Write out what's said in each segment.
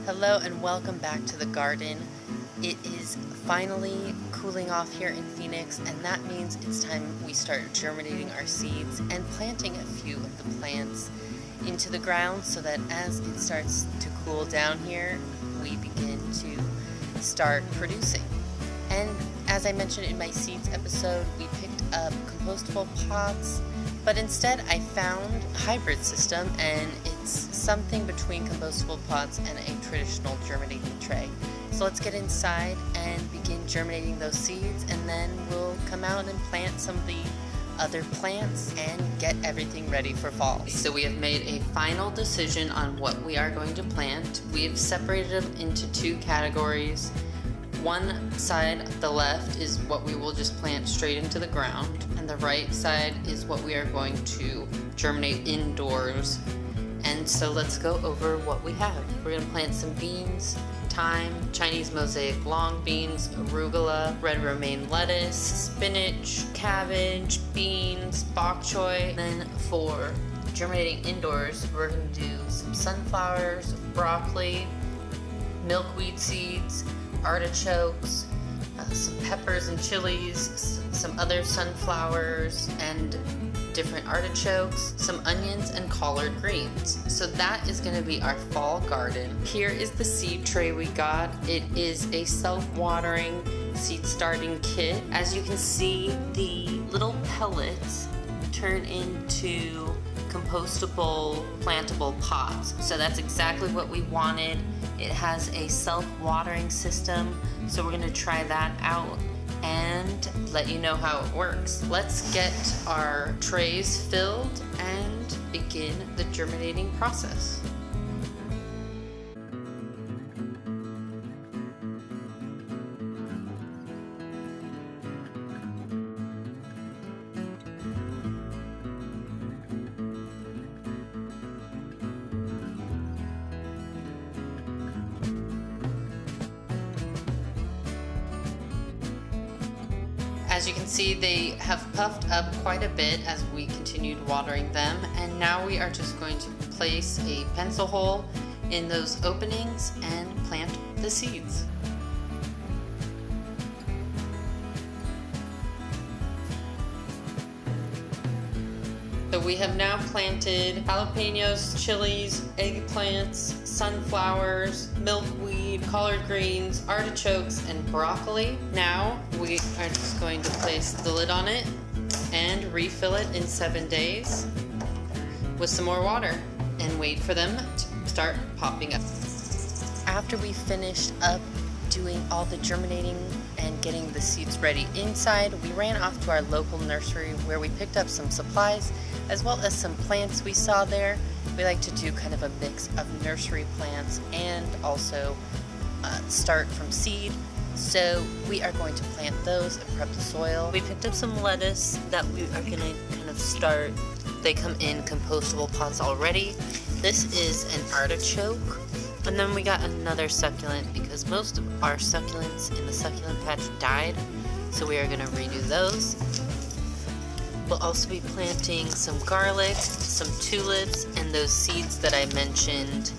Hello and welcome back to the garden. It is finally cooling off here in Phoenix, and that means it's time we start germinating our seeds and planting a few of the plants into the ground so that as it starts to cool down here, we begin to start producing. And as I mentioned in my seeds episode, we picked up compostable pots, but instead I found a hybrid system, and it's something between compostable pots and a traditional germinating tray. So let's get inside and begin germinating those seeds, and then we'll come out and plant some of the other plants and get everything ready for fall. So we have made a final decision on what we are going to plant. We have separated them into two categories. One side, the left, is what we will just plant straight into the ground, and the right side is what we are going to germinate indoors. And so let's go over what we have. We're going to plant some beans, thyme, Chinese mosaic long beans, arugula, red romaine lettuce, spinach, cabbage, beans, bok choy. Then for germinating indoors, we're going to do some sunflowers, broccoli, milkweed seeds, artichokes, some peppers and chilies, some other sunflowers and different artichokes, some onions, and collard greens. So that is going to be our fall garden. Here is the seed tray we got. It is a self-watering seed starting kit. As you can see, the little pellets turn into compostable plantable pots. So that's exactly what we wanted. It has a self-watering system, so we're going to try that out and let you know how it works. Let's get our trays filled and begin the germinating process. As you can see, they have puffed up quite a bit as we continued watering them, and now we are just going to place a pencil hole in those openings and plant the seeds. So we have now planted jalapenos, chilies, eggplants, sunflowers, milkweed, collard greens, artichokes, and broccoli. Now we are just going to place the lid on it and refill it in 7 days with some more water and wait for them to start popping up. After we finished up doing all the germinating and getting the seeds ready inside, we ran off to our local nursery where we picked up some supplies as well as some plants we saw there. We like to do kind of a mix of nursery plants and also start from seed. So we are going to plant those and prep the soil. We picked up some lettuce that we are going to kind of start. They come in compostable pots already. This is an artichoke. And then we got another succulent because most of our succulents in the succulent patch died. So we are going to redo those. We'll also be planting some garlic, some tulips, and those seeds that I mentioned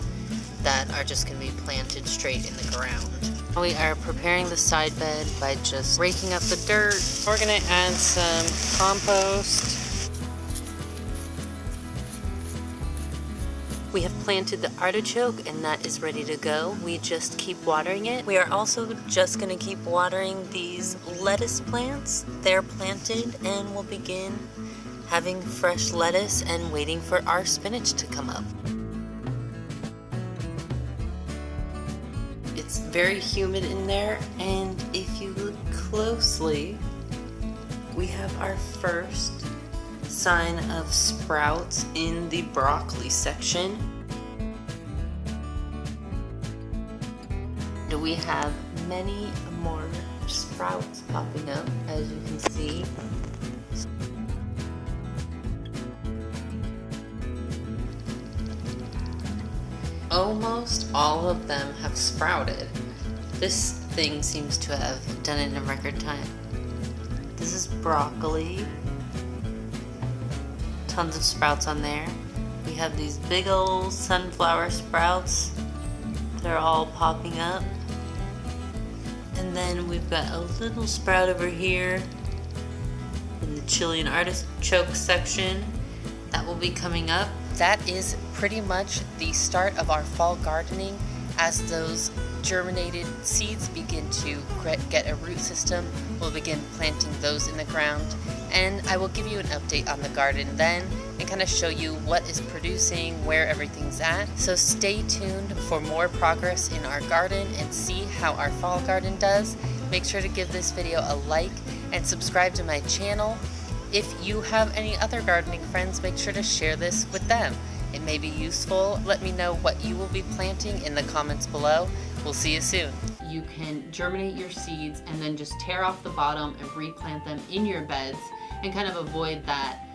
that are just going to be planted straight in the ground. We are preparing the side bed by just raking up the dirt. We're going to add some compost. We have planted the artichoke and that is ready to go. We just keep watering it. We are also just going to keep watering these lettuce plants. They're planted and we'll begin having fresh lettuce and waiting for our spinach to come up. It's very humid in there, and if you look closely, we have our first sign of sprouts in the broccoli section. We have many more sprouts popping up, as you can see. Almost all of them have sprouted. This thing seems to have done it in record time. This is broccoli. Tons of sprouts on there. We have these big old sunflower sprouts that They're all popping up. And then we've got a little sprout over here in the chili and artichoke section that will be coming up. That is pretty much the start of our fall gardening. As those germinated seeds begin to get a root system, we'll begin planting those in the ground. And I will give you an update on the garden then and kind of show you what is producing, where everything's at. So stay tuned for more progress in our garden and see how our fall garden does. Make sure to give this video a like and subscribe to my channel. If you have any other gardening friends, make sure to share this with them. It may be useful. Let me know what you will be planting in the comments below. We'll see you soon. You can germinate your seeds and then just tear off the bottom and replant them in your beds and kind of avoid that